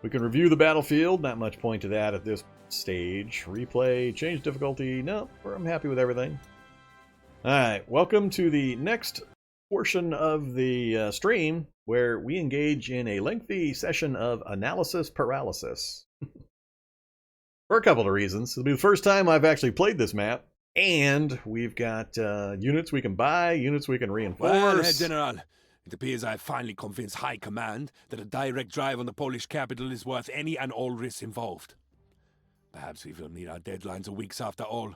We can review the battlefield. Not much point to that at this stage. Replay, change difficulty. No, I'm happy with everything. Alright, welcome to the next portion of the stream where we engage in a lengthy session of analysis paralysis. For a couple of reasons. It'll be the first time I've actually played this map, and we've got units we can buy, units we can reinforce. Well, Herr General, it appears I've finally convinced High Command that a direct drive on the Polish capital is worth any and all risks involved. Perhaps we will meet our deadlines a weeks after all.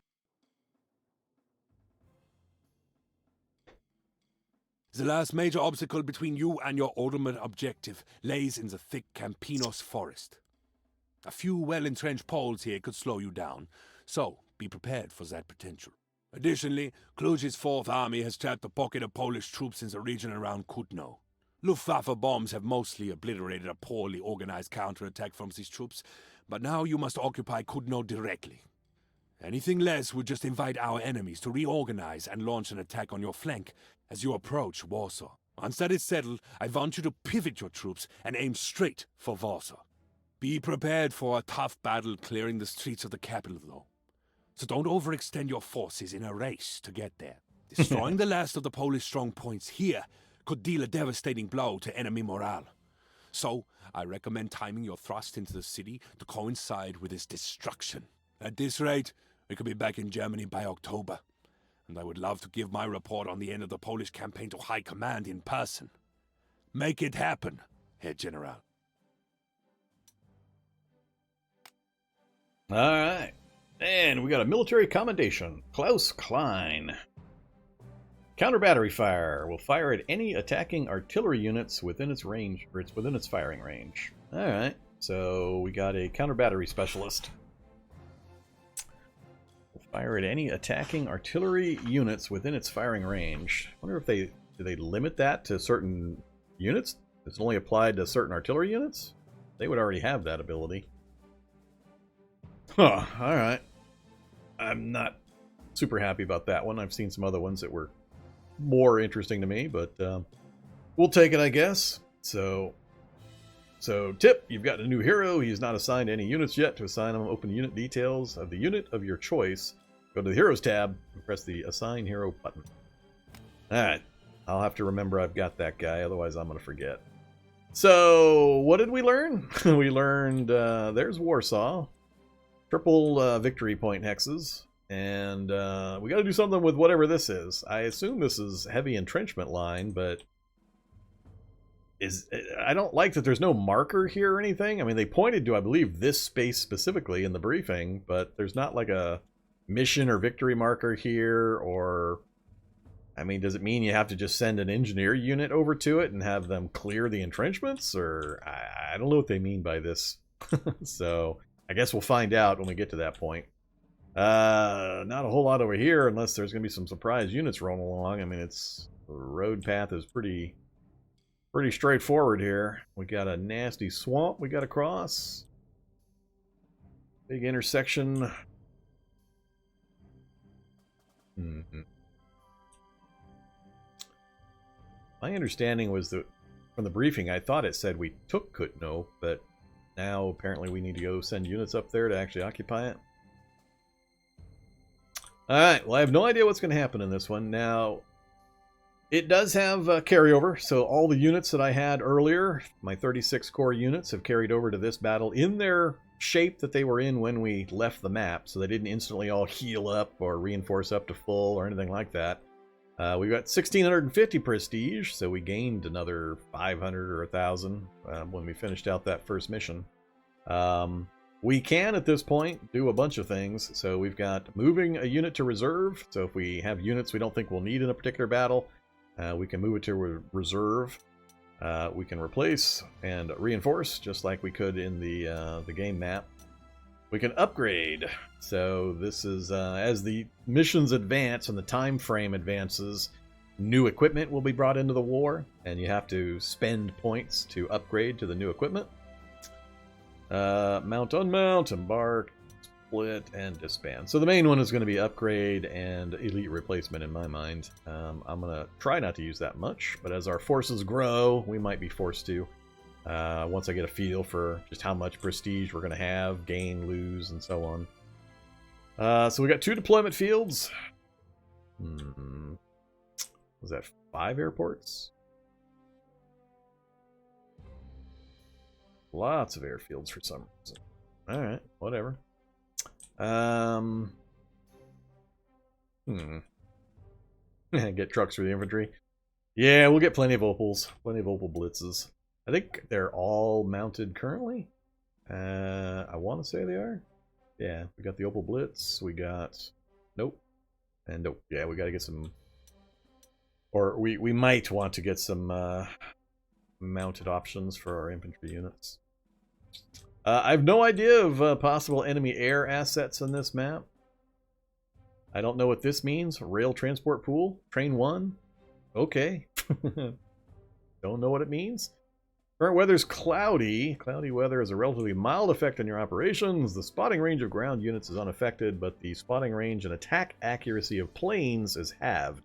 The last major obstacle between you and your ultimate objective lays in the thick Campinos forest. A few well-entrenched Poles here could slow you down, so be prepared for that potential. Additionally, Kluge's 4th Army has trapped a pocket of Polish troops in the region around Kutno. Luftwaffe bombs have mostly obliterated a poorly organized counterattack from these troops, but now you must occupy Kutno directly. Anything less would just invite our enemies to reorganize and launch an attack on your flank as you approach Warsaw. Once that is settled, I want you to pivot your troops and aim straight for Warsaw. Be prepared for a tough battle clearing the streets of the capital, though. So don't overextend your forces in a race to get there. Destroying the last of the Polish strong points here could deal a devastating blow to enemy morale. So, I recommend timing your thrust into the city to coincide with its destruction. At this rate, we could be back in Germany by October. And I would love to give my report on the end of the Polish campaign to High Command in person. Make it happen, Herr General. Alright. And we got a military commendation. Klaus Klein. Counter battery fire will fire at any attacking artillery units within its range, or it's within its firing range. Alright. So we got a counter battery specialist. Fire at any attacking artillery units within its firing range. I wonder if do they limit that to certain units? It's only applied to certain artillery units? They would already have that ability. Huh, alright. I'm not super happy about that one. I've seen some other ones that were more interesting to me, but we'll take it, I guess. So tip, you've got a new hero. He's not assigned any units yet. To assign him, open unit details of the unit of your choice. Go to the Heroes tab and press the Assign Hero button. Alright, I'll have to remember I've got that guy, otherwise I'm going to forget. So, what did we learn? We learned there's Warsaw. Triple victory point hexes. And we got to do something with whatever this is. I assume this is heavy entrenchment line, but I don't like that there's no marker here or anything. I mean, they pointed to, I believe, this space specifically in the briefing, but there's not like a mission or victory marker here, or I mean, does it mean you have to just send an engineer unit over to it and have them clear the entrenchments, or I don't know what they mean by this. So I guess we'll find out when we get to that point. Not a whole lot over here unless there's gonna be some surprise units rolling along. I mean, the road path is pretty straightforward here. We got a nasty swamp we got to cross. Big intersection. My understanding was that from the briefing, I thought it said we took Kutno, but now apparently we need to go send units up there to actually occupy it. Alright, well, I have no idea what's going to happen in this one. Now, it does have carryover, so all the units that I had earlier, my 36 core units, have carried over to this battle in their shape that they were in when we left the map, so they didn't instantly all heal up or reinforce up to full or anything like that. We got 1650 prestige, so we gained another 500 or 1000 when we finished out that first mission. We can, at this point, do a bunch of things. So we've got moving a unit to reserve, so if we have units we don't think we'll need in a particular battle, we can move it to reserve. We can replace and reinforce, just like we could in the game map. We can upgrade. So this is as the missions advance and the time frame advances, new equipment will be brought into the war, and you have to spend points to upgrade to the new equipment. Mount, unmount, embark, split, and disband. So the main one is going to be upgrade and elite replacement in my mind. I'm going to try not to use that much, but as our forces grow, we might be forced to. once I get a feel for just how much prestige we're going to have, gain, lose, and so on. So we got 2 deployment fields. Was that 5 airports? Lots of airfields for some reason. Alright, whatever. Get trucks for the infantry. Yeah, we'll get plenty of opals. Plenty of opal blitzes. I think they're all mounted currently. I want to say they are. Yeah, we got the opal blitz. We got... Nope. And nope. Yeah, we got to get some... Or we might want to get some mounted options for our infantry units. I have no idea of possible enemy air assets on this map. I don't know what this means. Rail transport pool? Train 1? Okay. Don't know what it means. Current weather's cloudy. Cloudy weather is a relatively mild effect on your operations. The spotting range of ground units is unaffected, but the spotting range and attack accuracy of planes is halved.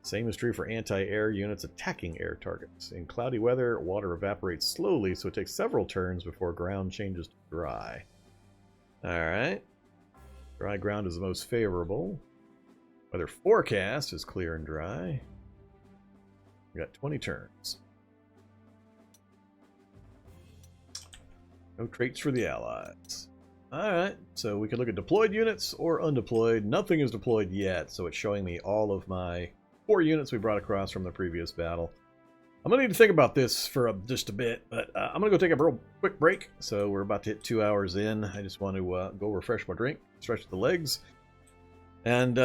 Same is true for anti-air units attacking air targets. In cloudy weather, water evaporates slowly, so it takes several turns before ground changes to dry. Alright. Dry ground is the most favorable. Weather forecast is clear and dry. We got 20 turns. No traits for the Allies. Alright, so we could look at deployed units or undeployed. Nothing is deployed yet, so it's showing me all of my 4 units we brought across from the previous battle. I'm going to need to think about this for just a bit, but I'm going to go take a real quick break. So we're about to hit 2 hours in. I just want to go refresh my drink, stretch the legs, and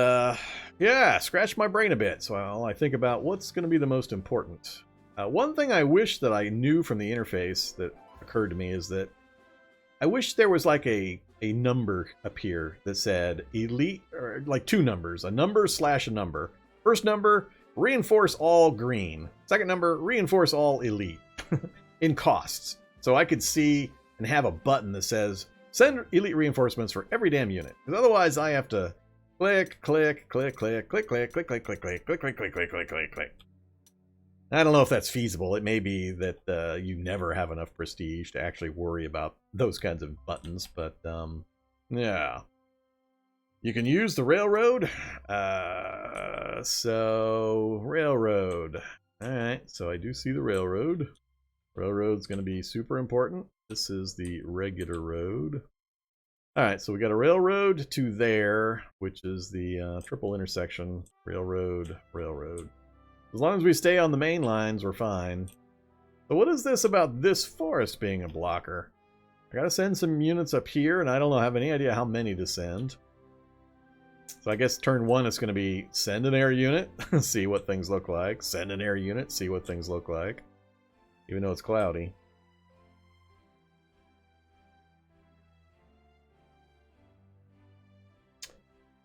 yeah, scratch my brain a bit. So while I think about what's going to be the most important. One thing I wish that I knew from the interface that occurred to me is that I wish there was like a number up here that said elite, or like 2 numbers, a number slash a number. First number, reinforce all green. Second number, reinforce all elite in costs. So I could see and have a button that says send elite reinforcements for every damn unit. Because otherwise I have to click, click, click, click, click, click, click, click, click, click, click, click, click, click, click, click, click. I don't know if that's feasible. It may be that you never have enough prestige to actually worry about those kinds of buttons, but yeah. You can use the railroad. So railroad. Alright, so I do see the railroad. Railroad's going to be super important. This is the regular road. Alright, so we got a railroad to there, which is the triple intersection. Railroad, railroad. As long as we stay on the main lines, we're fine. So what is this about this forest being a blocker? I gotta send some units up here, and I don't have any idea how many to send. So I guess turn 1 is going to be send an air unit, see what things look like. Send an air unit, see what things look like. Even though it's cloudy.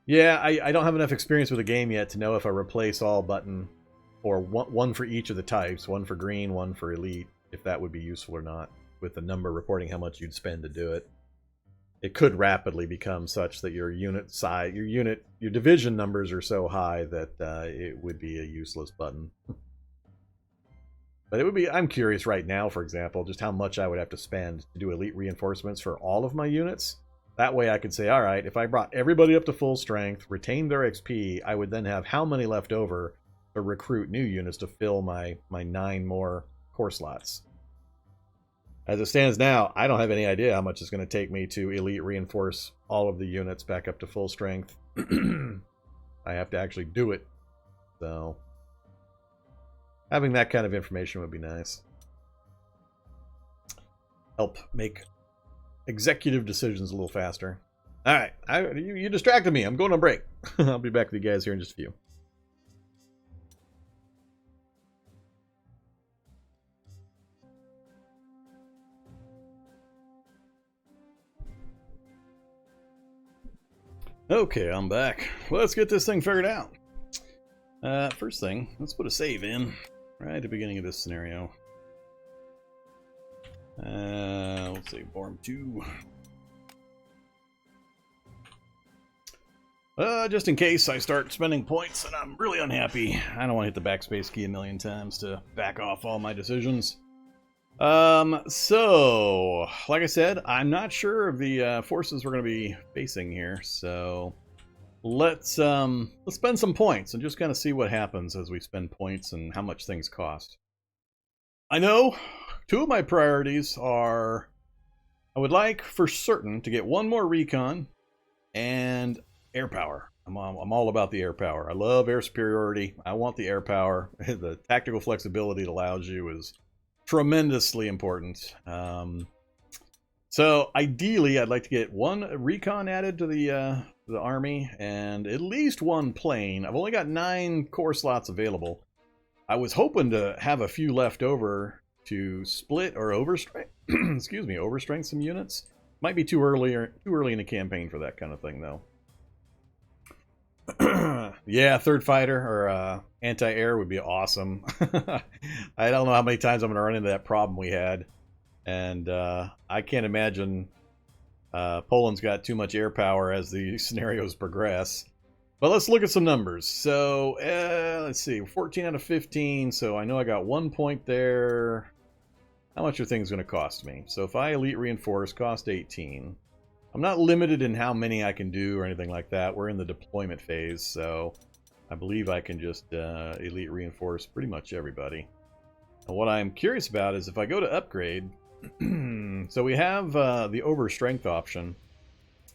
Yeah, I don't have enough experience with the game yet to know if a replace all button, or one for each of the types, one for green, one for elite, if that would be useful or not, with the number reporting how much you'd spend to do it. It could rapidly become such that your unit size, your division numbers are so high that it would be a useless button. But it would be, I'm curious right now, for example, just how much I would have to spend to do elite reinforcements for all of my units. That way I could say, all right, if I brought everybody up to full strength, retained their XP, I would then have how many left over to recruit new units to fill my 9 more core slots. As it stands now, I don't have any idea how much it's going to take me to elite reinforce all of the units back up to full strength. I have to actually do it. So, having that kind of information would be nice. Help make executive decisions a little faster. Alright, you distracted me. I'm going on break. I'll be back with you guys here in just a few. Okay, I'm back. Let's get this thing figured out. First thing, let's put a save in right at the beginning of this scenario. Let's say Form 2. Just in case I start spending points and I'm really unhappy. I don't want to hit the backspace key a million times to back off all my decisions. So, like I said, I'm not sure of the forces we're going to be facing here, so let's spend some points and just kind of see what happens as we spend points and how much things cost. I know two of my priorities are I would like for certain to get one more recon and air power. I'm all about the air power. I love air superiority. I want the air power. The tactical flexibility it allows you is tremendously important. So ideally, I'd like to get one recon added to the army and at least one plane. I've only got 9 core slots available. I was hoping to have a few left over to split or overstrength. Excuse me, overstrength some units. Might be too early in the campaign for that kind of thing, though. Yeah, third fighter or anti-air would be awesome. I don't know how many times I'm going to run into that problem we had. And I can't imagine Poland's got too much air power as the scenarios progress. But let's look at some numbers. So, let's see, 14 out of 15. So I know I got 1 point there. How much are things going to cost me? So if I elite reinforce, cost 18. I'm not limited in how many I can do or anything like that. We're in the deployment phase, so I believe I can just elite reinforce pretty much everybody. And what I'm curious about is if I go to upgrade, so we have the overstrength option.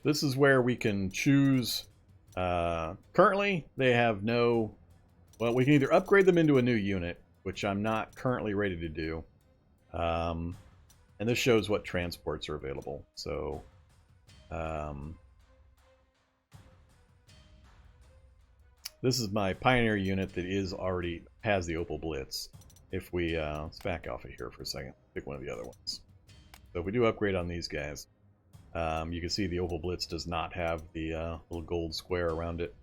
This is where we can choose. Currently, they have no. Well, we can either upgrade them into a new unit, which I'm not currently ready to do. And this shows what transports are available. So. This is my Pioneer unit that already has the Opal Blitz. If we let's back off of here for a second, pick one of the other ones. So if we do upgrade on these guys, you can see the Opal Blitz does not have the little gold square around it.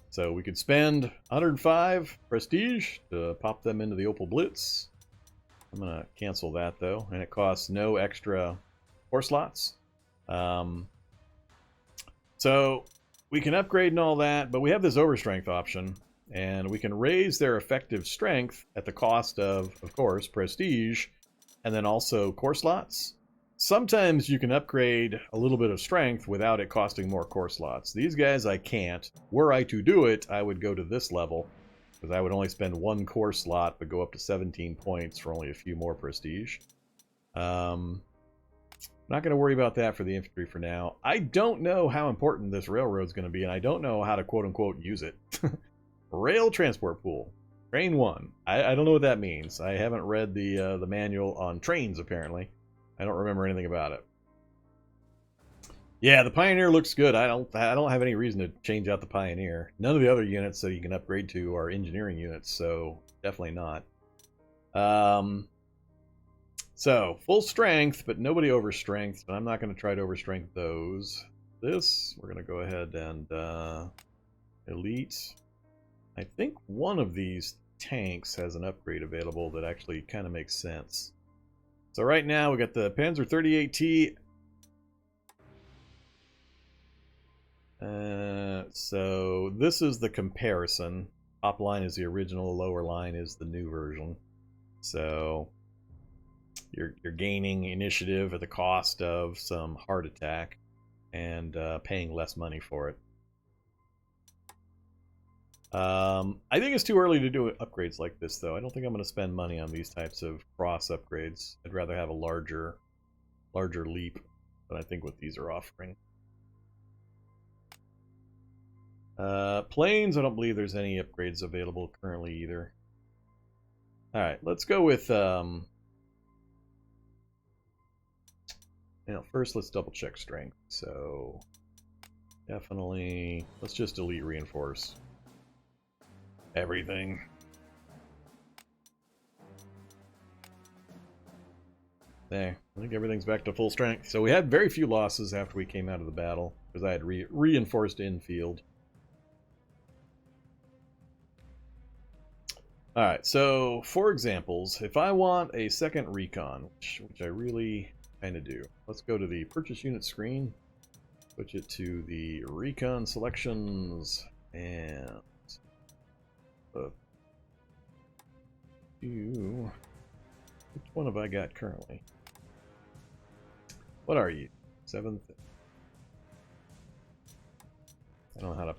So we could spend 105 prestige to pop them into the Opal Blitz. I'm gonna cancel that though, and it costs no extra core slots. So we can upgrade and all that, but we have this overstrength option, and we can raise their effective strength at the cost of course, prestige, and then also core slots. Sometimes you can upgrade a little bit of strength without it costing more core slots. These guys I can't. Were I to do it, I would go to this level, because I would only spend 1 core slot, but go up to 17 points for only a few more prestige. Not going to worry about that for the infantry for now. I don't know how important this railroad's going to be, and I don't know how to quote-unquote use it. Rail transport pool. Train 1. I don't know what that means. I haven't read the manual on trains, apparently. I don't remember anything about it. Yeah, the Pioneer looks good. I don't have any reason to change out the Pioneer. None of the other units that you can upgrade to are engineering units, so definitely not. So, full strength, but nobody overstrength, and I'm not going to try to overstrength those. This, we're going to go ahead and elite. I think one of these tanks has an upgrade available that actually kind of makes sense. So right now we got the Panzer 38T. So this is the comparison. Top line is the original, lower line is the new version. So you're gaining initiative at the cost of some heart attack and paying less money for it. I think it's too early to do upgrades like this, though. I don't think I'm going to spend money on these types of cross upgrades. I'd rather have a larger leap than I think what these are offering. Planes, I don't believe there's any upgrades available currently either. Alright, let's go with first let's double check strength. So definitely let's just elite reinforce everything. There, I think everything's back to full strength. So we had very few losses after we came out of the battle because I had reinforced infield. Alright, so for examples, if I want a second recon, which I really kind of do, let's go to the purchase unit screen, switch it to the recon selections, and which one have I got currently? What are you? 7th. I don't know how to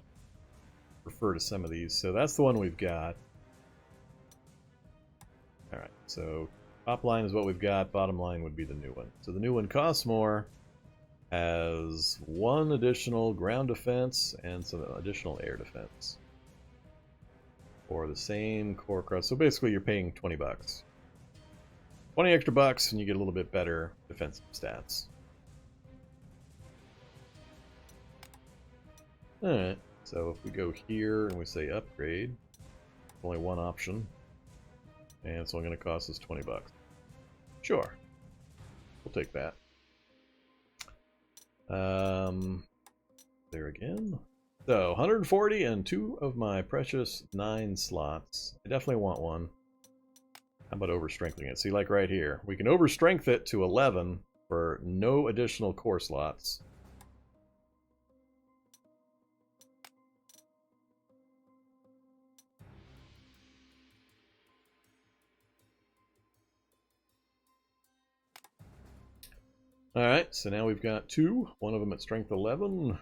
refer to some of these. So that's the one we've got. Alright, so top line is what we've got. Bottom line would be the new one. So the new one costs more. Has 1 additional ground defense and some additional air defense. For the same core cross. So basically you're paying 20 bucks. 20 extra bucks and you get a little bit better defensive stats. Alright, so if we go here and we say upgrade, only one option. And it's only going to cost us 20 bucks. Sure. We'll take that. There again. So, 140 and 2 of my precious 9 slots. I definitely want one. How about overstrengthening it? See, like right here. We can overstrength it to 11 for no additional core slots. Alright, so now we've got 2. One of them at strength 11.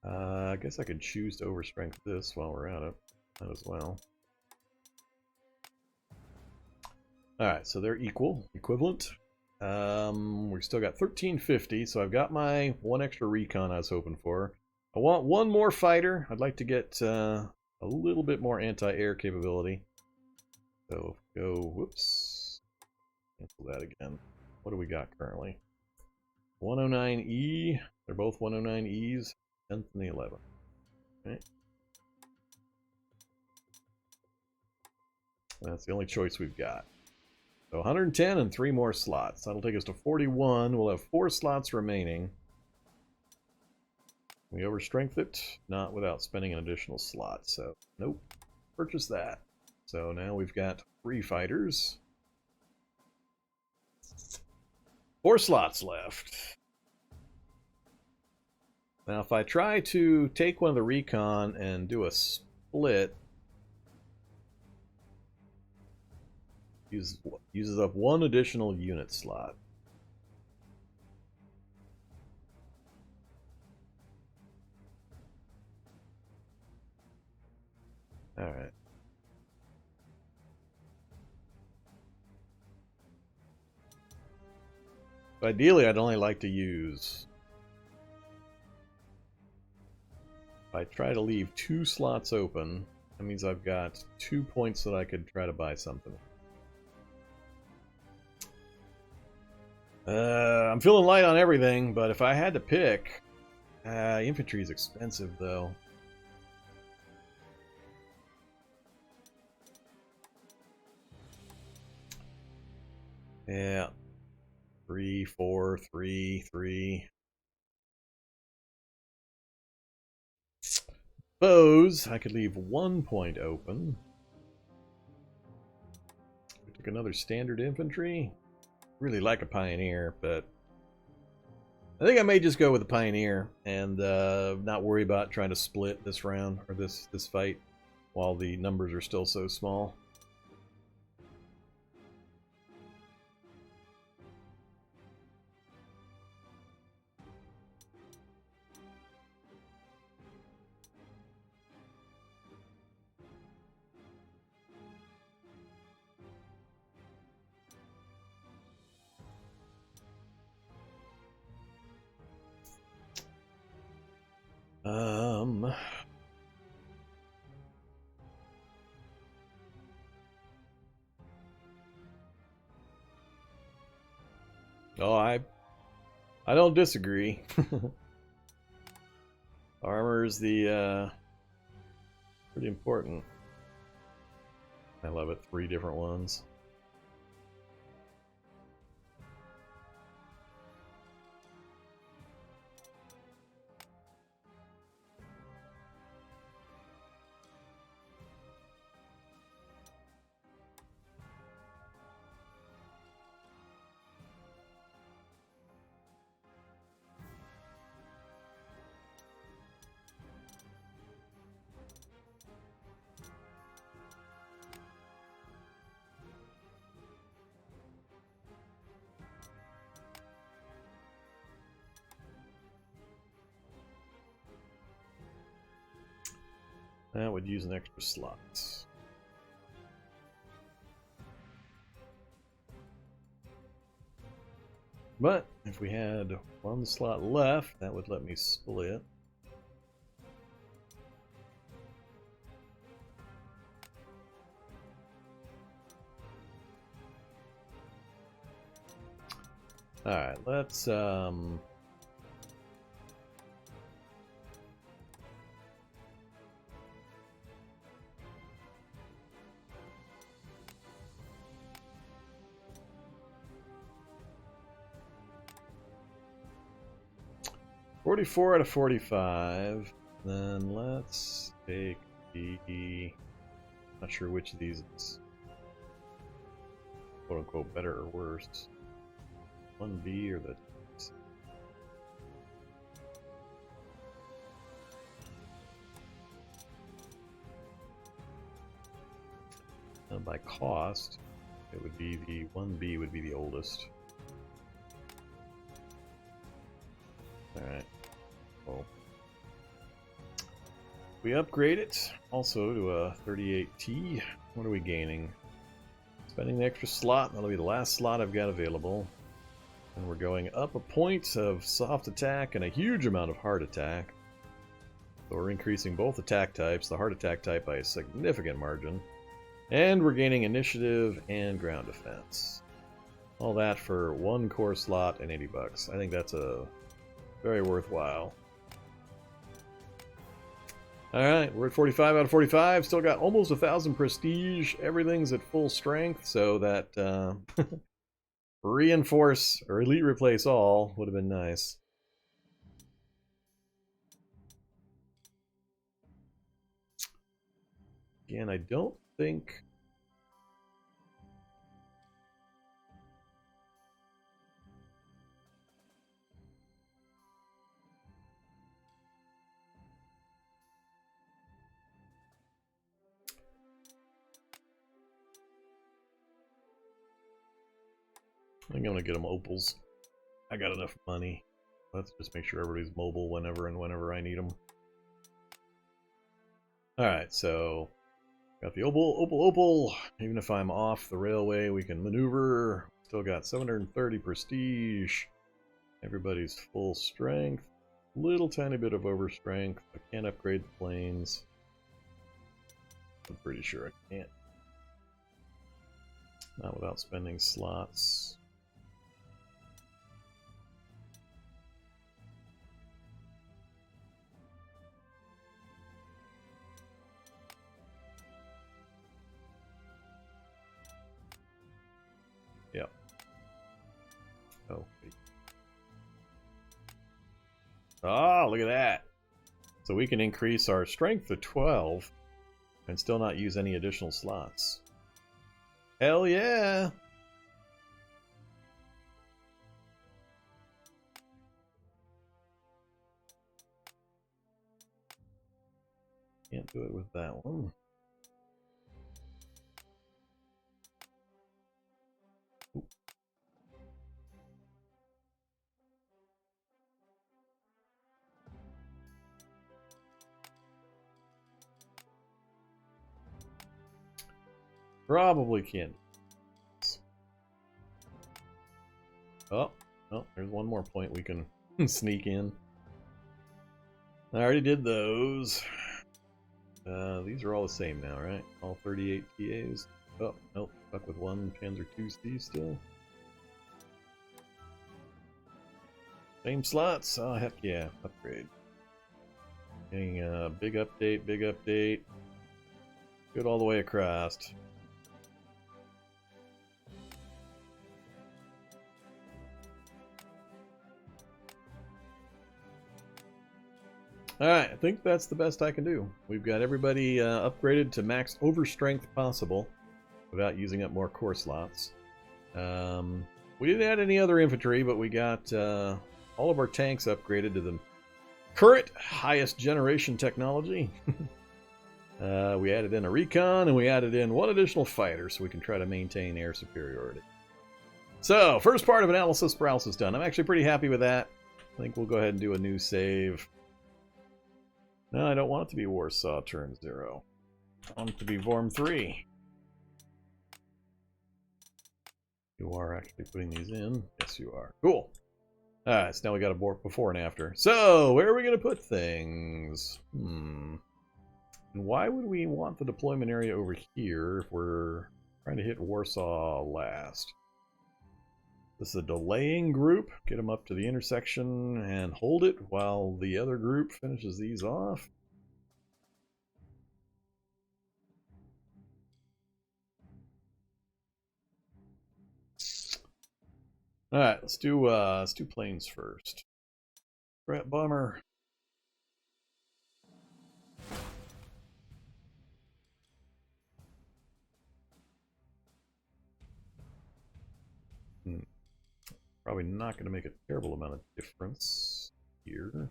I guess I could choose to overstrength this while we're at it. That as well. Alright, so they're equivalent. We still got 1350, so I've got my 1 extra recon I was hoping for. I want 1 more fighter. I'd like to get a little bit more anti-air capability. So go, whoops, cancel that again. What do we got currently? 109E. They're both 109Es. 10th and the 11th. Okay. That's the only choice we've got. So 110 and 3 more slots. That'll take us to 41. We'll have 4 slots remaining. We overstrength it, not without spending an additional slot. So, nope. Purchase that. So now we've got 3 fighters. 4 slots left. Now if I try to take one of the recon and do a split, uses up 1 additional unit slot. Alright. Ideally, I'd only like to use... If I try to leave 2 slots open, that means I've got 2 points that I could try to buy something. I'm feeling light on everything, but if I had to pick... infantry is expensive, though. Yeah. 3, 4, 3, 3. Suppose I could leave 1 point open. We took another standard infantry. Really like a pioneer, but I think I may just go with the pioneer and not worry about trying to split this round or this fight while the numbers are still so small. Oh, I don't disagree. Armor is the pretty important. I love it. 3 different ones. That would use an extra slot. But if we had one slot left, that would let me split. Alright, let's 44 out of 45. Then let's take the... Not sure which of these is quote unquote better or worse. 1B or the... And by cost, it would be the 1B would be the oldest. Alright. Well, we upgrade it also to a 38T. What are we gaining? Spending the extra slot, that'll be the last slot I've got available. And we're going up a point of soft attack and a huge amount of hard attack. So we're increasing both attack types, the hard attack type by a significant margin. And we're gaining initiative and ground defense. All that for one core slot and $80. I think that's a very worthwhile. Alright, we're at 45 out of 45. Still got almost 1,000 prestige. Everything's at full strength, so that reinforce or elite replace all would have been nice. Again, I don't think... I think I'm gonna get them opals. I got enough money. Let's just make sure everybody's mobile whenever I need them. Alright, so got the opal. Even if I'm off the railway, we can maneuver. Still got 730 prestige. Everybody's full strength. Little tiny bit of overstrength. I can't upgrade the planes. I'm pretty sure I can't. Not without spending slots. Yep. Oh. Ah, look at that. So we can increase our strength to 12 and still not use any additional slots. Hell yeah! Can't do it with that one. Ooh. Probably can't. Oh, there's one more point we can sneak in. I already did those. These are all the same now, right? All 38 TAs. Oh, nope, stuck with one Panzer 2C still. Same slots? Oh, heck yeah, upgrade. Getting a big update. Good all the way across. Alright, I think that's the best I can do. We've got everybody upgraded to max overstrength possible without using up more core slots. We didn't add any other infantry, but we got all of our tanks upgraded to the current highest generation technology. We added in a recon, and we added in one additional fighter so we can try to maintain air superiority. So, first part of analysis paralysis done. I'm actually pretty happy with that. I think we'll go ahead and do a new save. No, I don't want it to be Warsaw turn 0. I want it to be Vorm 3. You are actually putting these in? Yes, you are. Cool. Alright, so now we got a before and after. So, where are we going to put things? And why would we want the deployment area over here if we're trying to hit Warsaw last? This is a delaying group. Get them up to the intersection and hold it while the other group finishes these off. All right, let's do planes first. Rat bomber. Probably not going to make a terrible amount of difference here.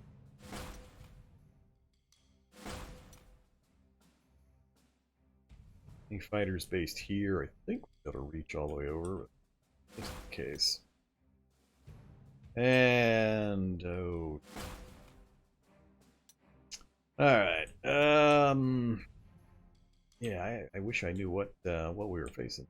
Any fighters based here? I think we've got to reach all the way over, but just in case. And oh, all right. Yeah, I wish I knew what we were facing.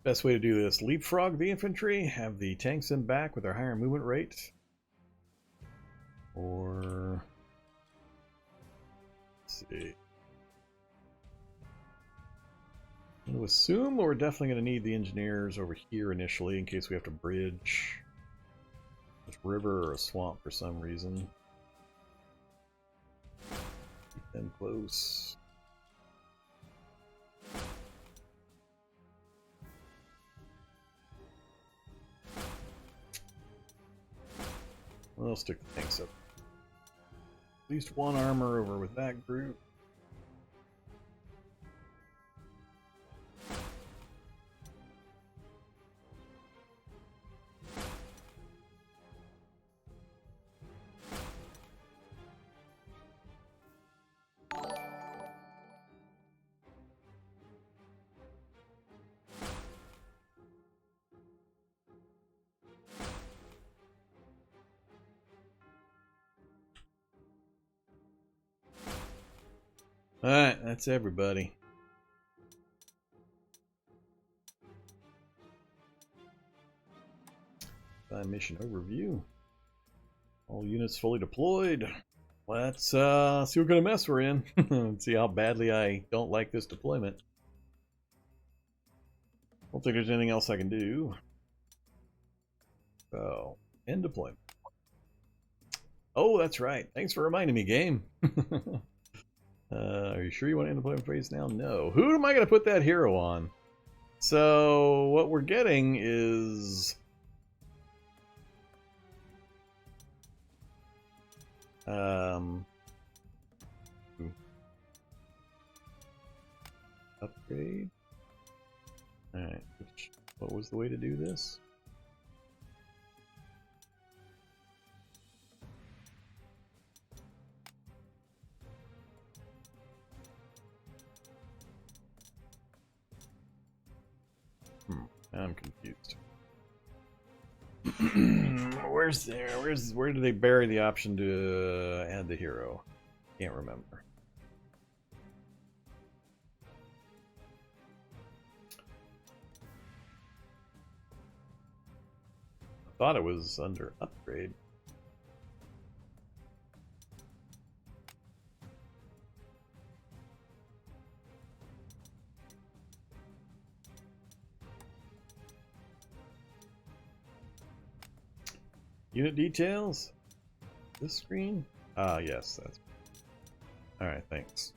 Best way to do this: leapfrog the infantry, have the tanks in back with their higher movement rate, or let's see. I'm going to assume we're definitely going to need the engineers over here initially in case we have to bridge this river or a swamp for some reason. Keep them close. I'll stick the tanks up. At least one armor over with that group. Alright, that's everybody. Mission overview. All units fully deployed. Let's see what kind of mess we're in. Let's see how badly I don't like this deployment. Don't think there's anything else I can do. So, end deployment. Oh, that's right. Thanks for reminding me, game. Are you sure you want to end deployment phase now? No. Who am I going to put that hero on? So, what we're getting is... upgrade. Alright, what was the way to do this? I'm confused. Where do they bury the option to add the hero? Can't remember. I thought it was under upgrade. Unit details? This screen? Ah, yes, that's... Alright, thanks.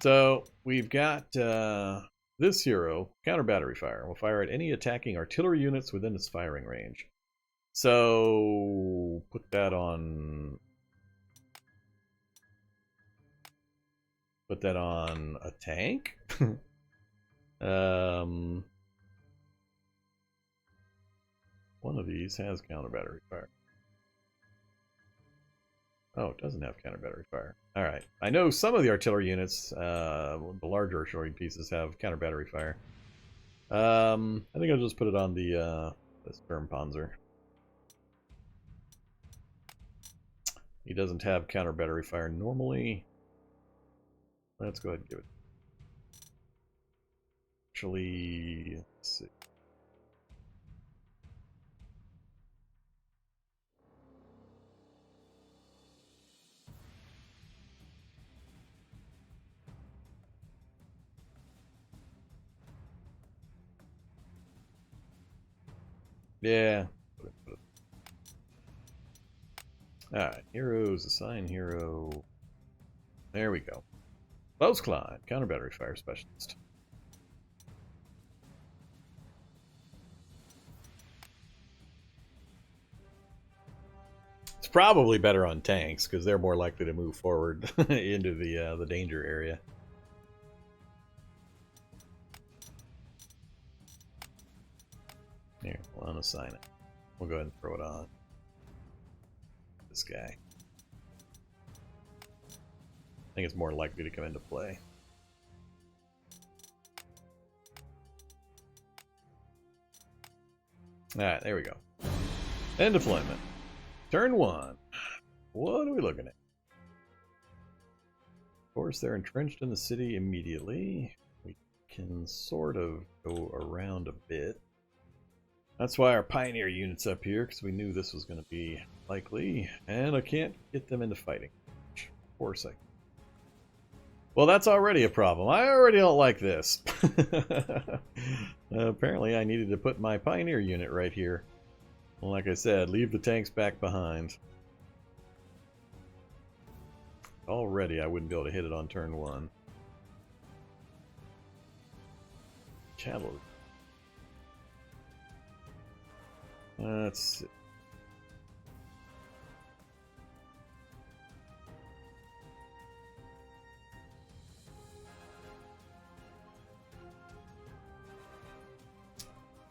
So, we've got this hero, counter battery fire. Will fire at any attacking artillery units within its firing range. So, put that on... Put that on a tank? One of these has counter battery fire. Oh, it doesn't have counter battery fire. All right. I know some of the artillery units, the larger artillery pieces, have counter battery fire. I think I'll just put it on the Sturmpanzer. He doesn't have counter battery fire normally. Let's go ahead and give it. Actually, let's see. Yeah. Alright, heroes, assign hero. There we go. Bose Klein, counter battery fire specialist. It's probably better on tanks because they're more likely to move forward into the danger area. Here, we'll unassign it. We'll go ahead and throw it on this guy. I think it's more likely to come into play. Alright, there we go. And deployment. Turn 1. What are we looking at? Of course, they're entrenched in the city immediately. We can sort of go around a bit. That's why our pioneer unit's up here, because we knew this was going to be likely. And I can't get them into fighting. Of course I can. Well, that's already a problem. I already don't like this. Apparently I needed to put my pioneer unit right here. Well, like I said, leave the tanks back behind. Already I wouldn't be able to hit it on turn 1. Cavalry. Let's see.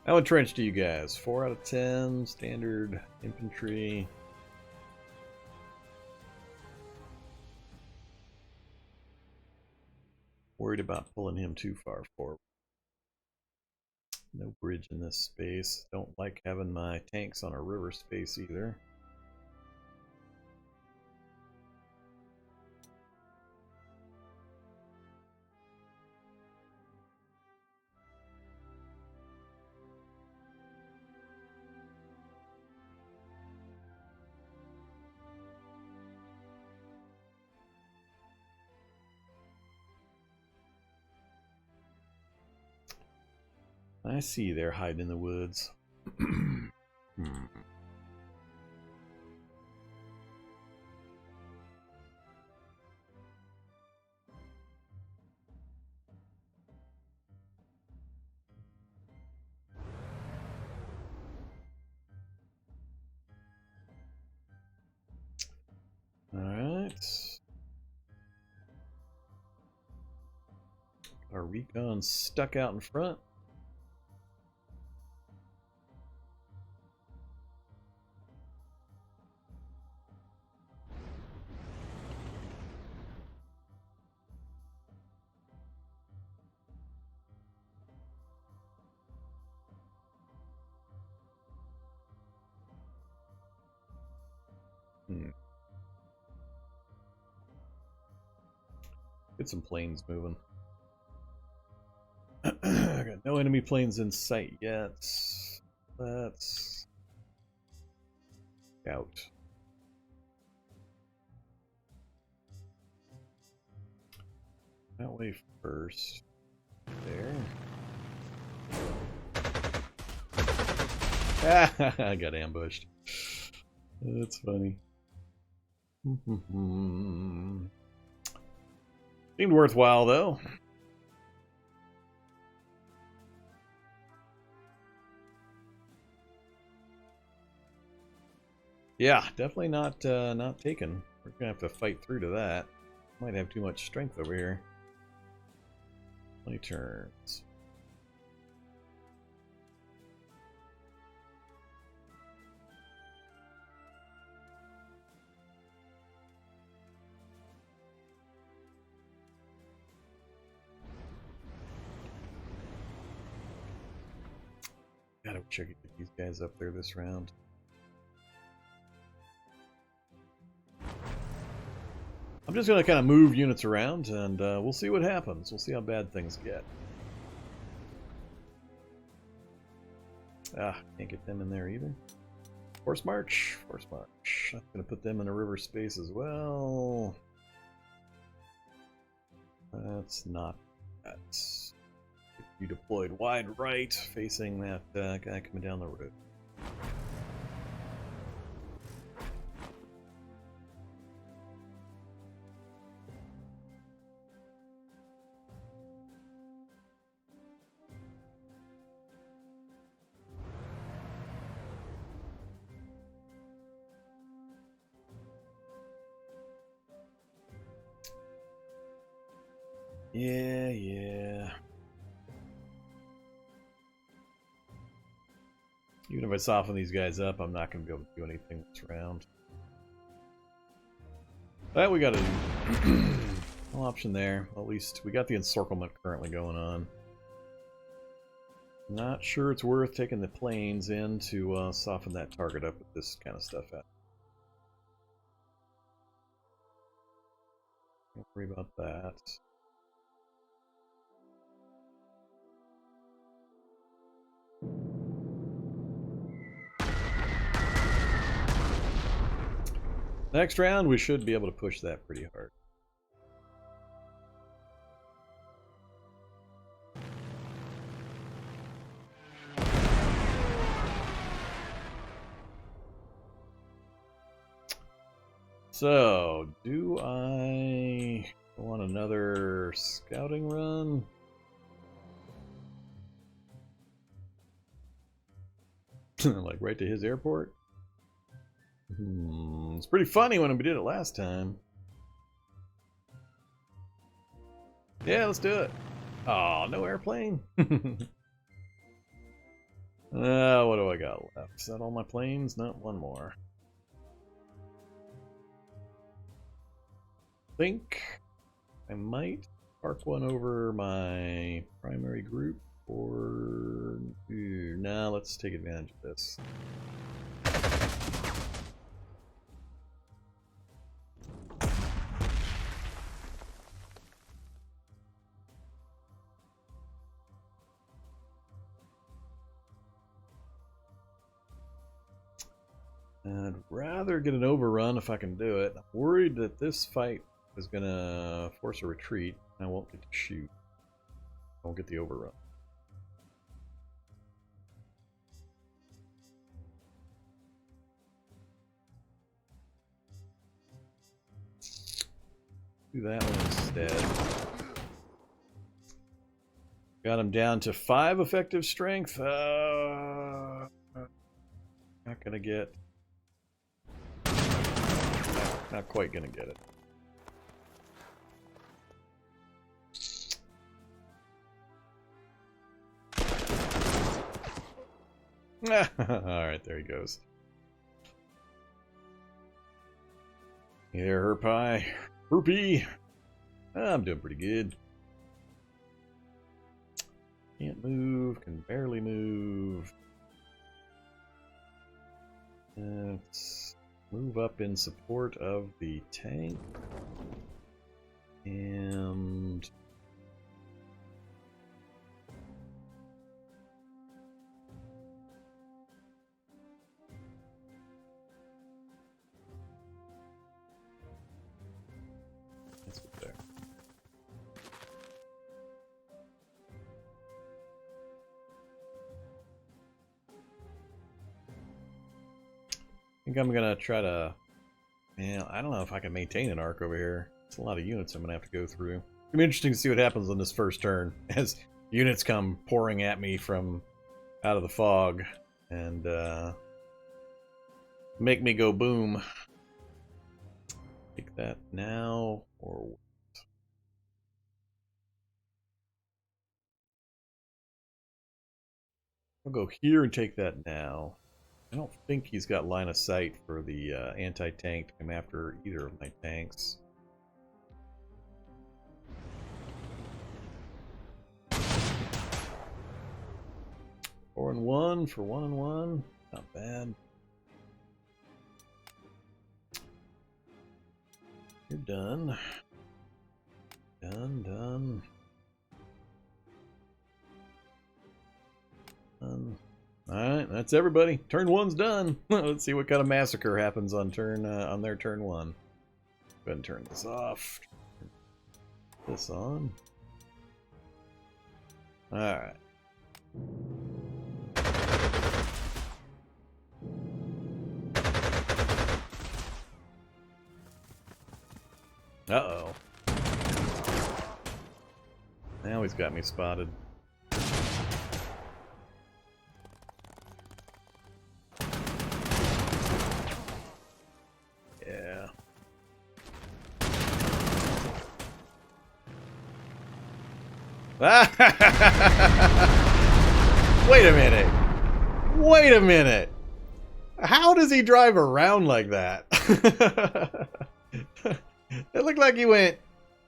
How entrenched are you guys? 4 out of 10, standard infantry. Worried about pulling him too far forward. No bridge in this space. Don't like having my tanks on a river space either. I see they're hiding in the woods. Alright. Our recon stuck out in front. Get some planes moving. I got no enemy planes in sight yet. Let's scout. That way first. There. I got ambushed. That's funny. Seemed worthwhile, though. Yeah, definitely not taken. We're gonna have to fight through to that. Might have too much strength over here. 20 turns. I wish I could get these guys up there this round. I'm just going to kind of move units around, and we'll see what happens. We'll see how bad things get. Can't get them in there either. Force march. Force march. I'm going to put them in a river space as well. That's not that. You deployed wide right, facing that guy coming down the road. Yeah. Even if I soften these guys up, I'm not going to be able to do anything this round. But we got a no option there. At least we got the encirclement currently going on. Not sure it's worth taking the planes in to soften that target up with this kind of stuff out. Don't worry about that. Next round, we should be able to push that pretty hard. So, do I want another scouting run? Like right to his airport? It's pretty funny when we did it last time. Yeah, let's do it. Oh, no airplane. What do I got left? Is that all my planes? Not one more. I think I might park one over my primary group, or nah, let's take advantage of this. I'd rather get an overrun if I can do it. I'm worried that this fight is going to force a retreat. I won't get to shoot. I won't get the overrun. Do that one instead. Got him down to 5 effective strength. Not gonna get. Not quite gonna get it. Alright, there he goes. Hey there, Herpie. Herpy! I'm doing pretty good. Can't move, can barely move. Let's move up in support of the tank. And let's put there. I think I'm gonna try to. Man, I don't know if I can maintain an arc over here. It's a lot of units I'm gonna have to go through. It'll be interesting to see what happens on this first turn as units come pouring at me from out of the fog and make me go boom. Take that now or what? I'll go here and take that now. I don't think he's got line of sight for the anti-tank to come after either of my tanks. 4 and 1 for 1 and 1. Not bad. You're done. Done, done. Done. Alright, that's everybody. Turn 1's done. Let's see what kind of massacre happens on their turn 1. Go ahead and turn this off. This on. Alright. Uh-oh. Now he's got me spotted. Yeah. Wait a minute. Wait a minute. How does he drive around like that? It looked like he went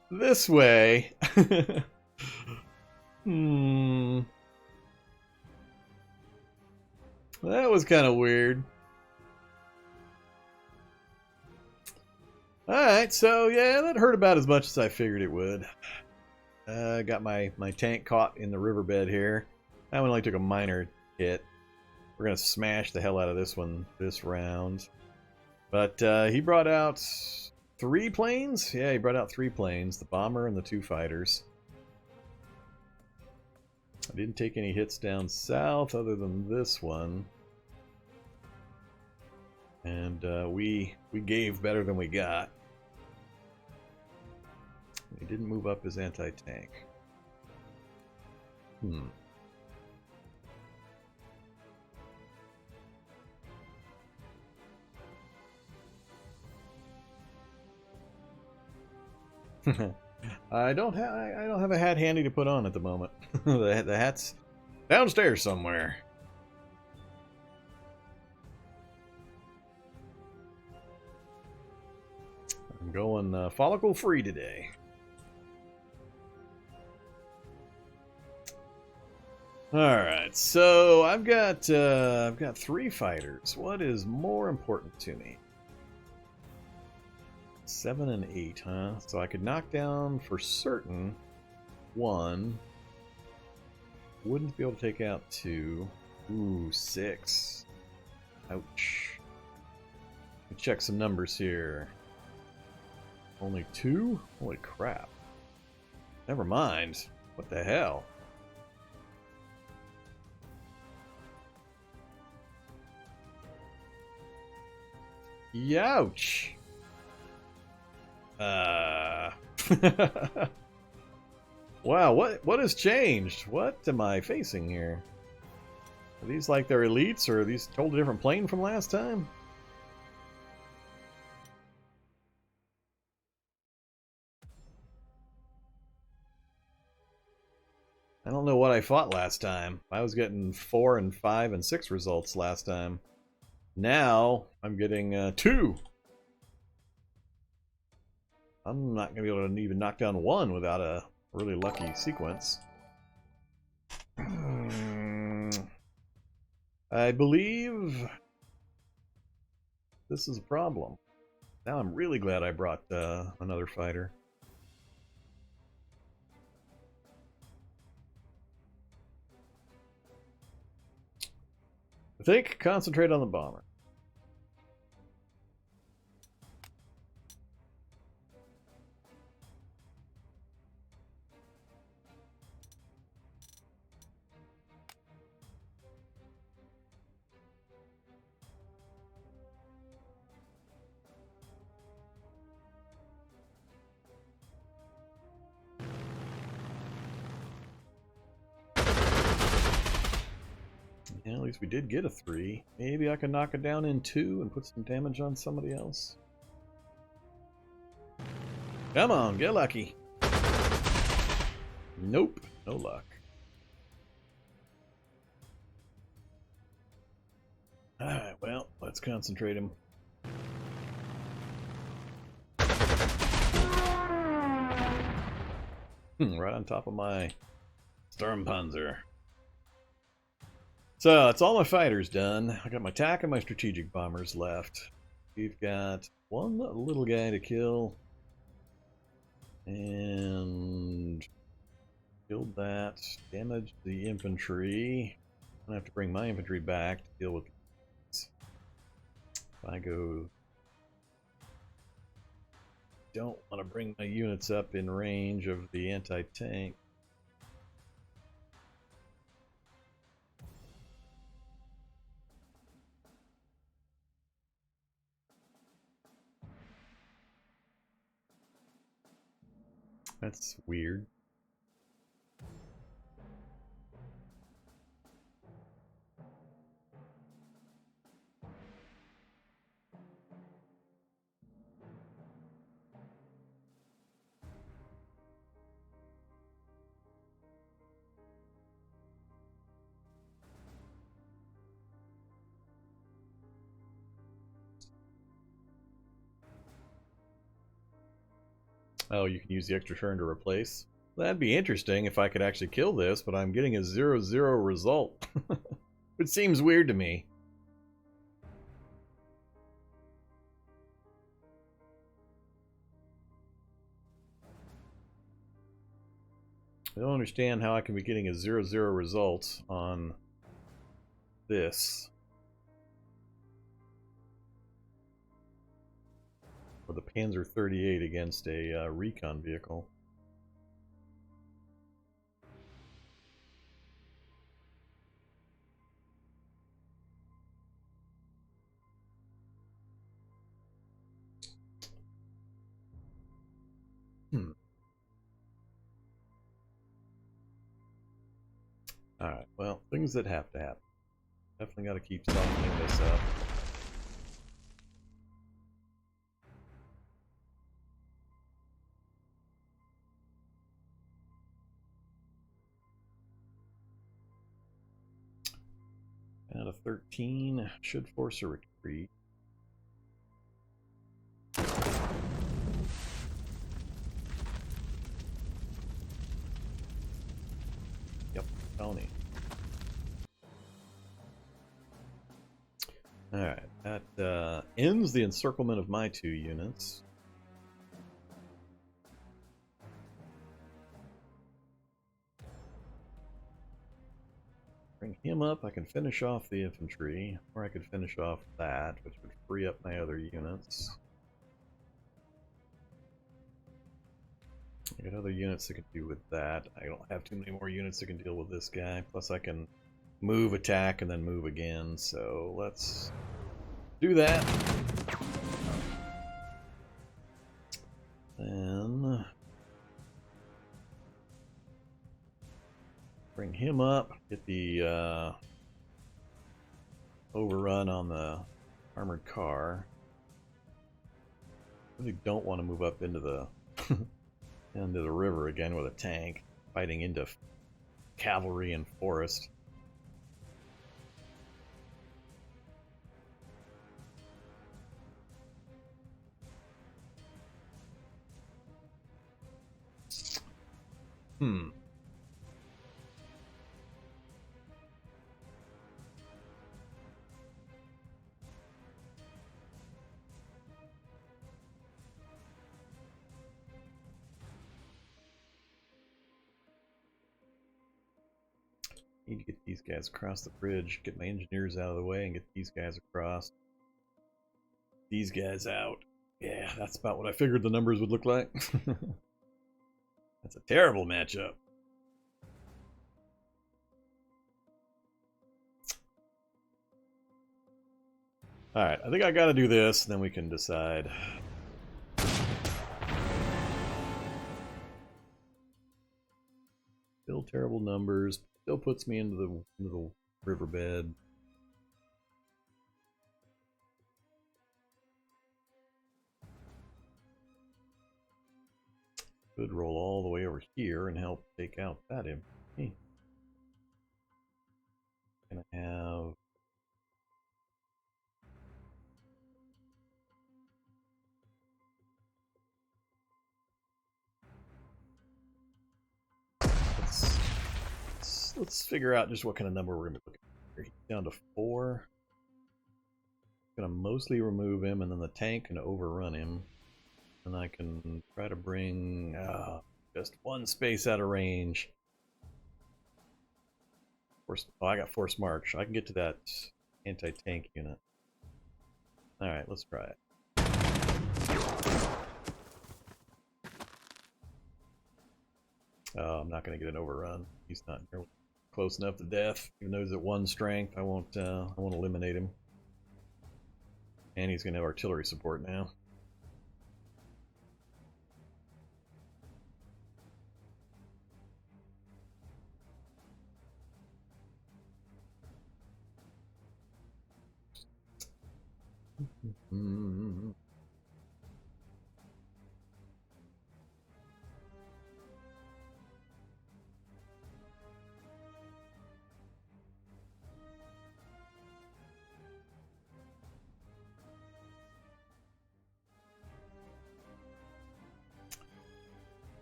this way. That was kind of weird. Alright, so yeah, that hurt about as much as I figured it would. I got my tank caught in the riverbed here. That one only took a minor hit. We're going to smash the hell out of this one this round. But he brought out 3 planes? Yeah, he brought out 3 planes. The bomber and the 2 fighters. I didn't take any hits down south other than this one. And we gave better than we got. He didn't move up his anti-tank. I don't have a hat handy to put on at the moment. The hat's downstairs somewhere. I'm going follicle free today. All right, so I've got 3 fighters. What is more important to me? 7 and 8, huh? So I could knock down for certain 1. Wouldn't be able to take out 2. Ooh, 6. Ouch. Let me check some numbers here. Only 2? Holy crap. Never mind. What the hell? Youch. Wow, what has changed? What am I facing here? Are these like their elites, or are these a totally different plane from last time? I don't know what I fought last time. I was getting 4 and 5 and 6 results last time. Now I'm getting 2. I'm not going to be able to even knock down 1 without a really lucky sequence. I believe this is a problem. Now I'm really glad I brought another fighter. I think concentrate on the bomber. Yeah, at least we did get a 3. Maybe I can knock it down in 2 and put some damage on somebody else. Come on, get lucky. Nope, no luck. Alright, well, let's concentrate him. Right on top of my Sturmpanzer. So that's all my fighters done. I got my attack and my strategic bombers left. We've got one little guy to kill. And killed that. Damaged the infantry. I'm gonna have to bring my infantry back to deal with these. If I go... Don't want to bring my units up in range of the anti-tank. That's weird. Oh, you can use the extra turn to replace? That'd be interesting if I could actually kill this, but I'm getting a 0-0 result. It seems weird to me. I don't understand how I can be getting a 0-0 result on this. Or the Panzer 38 against a recon vehicle. Alright, well, things that have to happen. Definitely got to keep softening this up. Out of 13 should force a retreat. Yep, Tony. Alright, that ends the encirclement of my 2 units. Bring him up, I can finish off the infantry, or I could finish off that, which would free up my other units. I got other units that can do with that. I don't have too many more units that can deal with this guy, plus I can move, attack, and then move again, so let's do that. Then bring him up, get the overrun on the armored car. Really don't want to move up into the into the river again with a tank, fighting into cavalry and forest. Need to get these guys across the bridge, get my engineers out of the way, and get these guys across. These guys out. Yeah, that's about what I figured the numbers would look like. That's a terrible matchup. Alright, I think I gotta do this, and then we can decide. Still terrible numbers. Still puts me into the riverbed. Could roll all the way over here and help take out that infantry. Gonna have let's figure out just what kind of number we're gonna be looking at He's down to 4. Gonna mostly remove him, and then the tank can overrun him. And I can try to bring just 1 space out of range. Oh, I got Force March. I can get to that anti-tank unit. Alright, let's try it. Oh, I'm not going to get an overrun. He's not close enough to death. Even though he's at 1 strength, I won't eliminate him. And he's going to have artillery support now.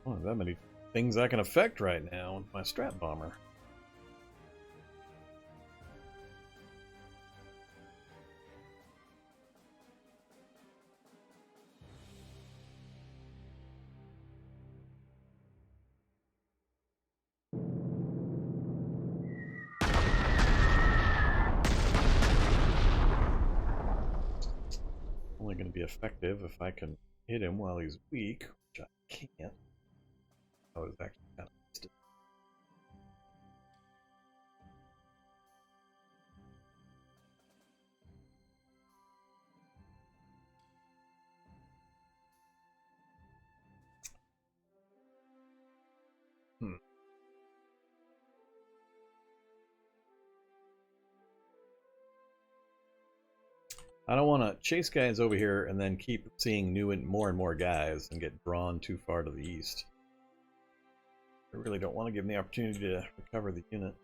Oh, that many things I can affect right now with my Strat Bomber. Only going to be effective if I can hit him while he's weak, which I can't. I was actually kind of wasted. I don't want to chase guys over here and then keep seeing more and more guys and get drawn too far to the east. I really don't want to give them the opportunity to recover the unit.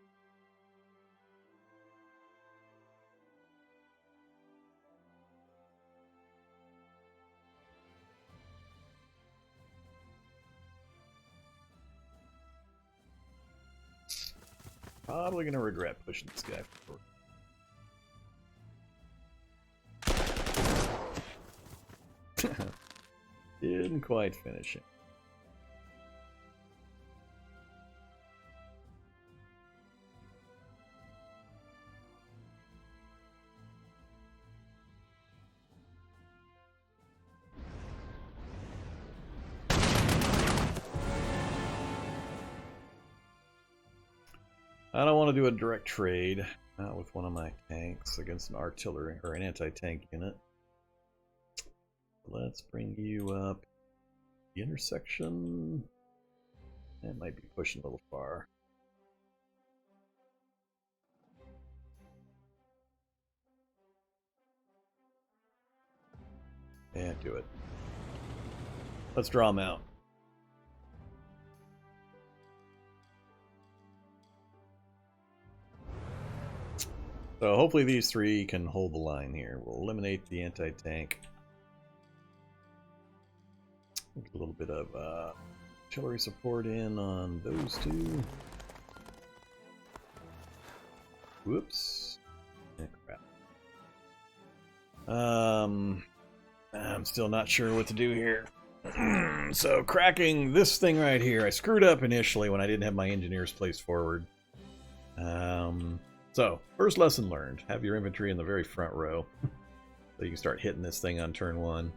Probably going to regret pushing this guy forward. Didn't quite finish it. I don't want to do a direct trade, not with one of my tanks against an artillery or an anti-tank unit. Let's bring you up the intersection. That might be pushing a little far. Yeah, do it. Let's draw them out. So hopefully these 3 can hold the line here. We'll eliminate the anti-tank. A little bit of artillery support in on those 2. Whoops. Crap. I'm still not sure what to do here. So cracking this thing right here. I screwed up initially when I didn't have my engineers placed forward. So, first lesson learned. Have your infantry in the very front row. So you can start hitting this thing on turn 1.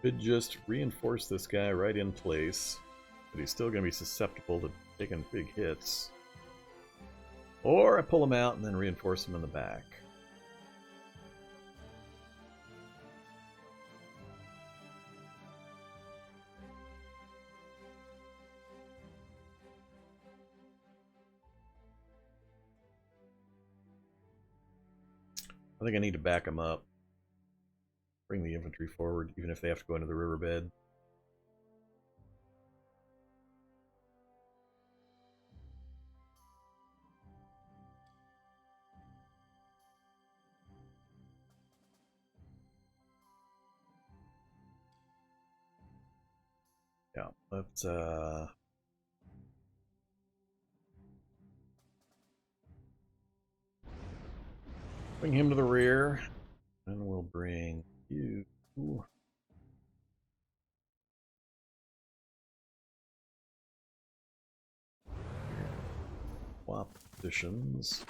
Could just reinforce this guy right in place. But he's still going to be susceptible to taking big hits. Or I pull him out and then reinforce him in the back. I think I need to back them up. Bring the infantry forward, even if they have to go into the riverbed. Yeah, let's bring him to the rear, and we'll bring you. Swap positions.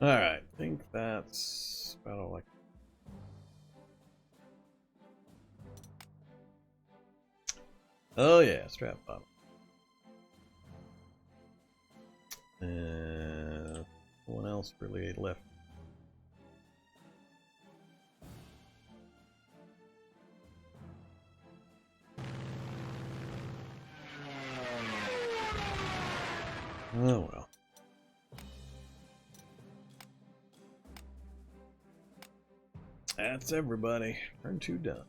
All right, I think that's about all I can. Oh yeah, strap bottom. No one else really left. Oh well. That's everybody. Turn 2 done.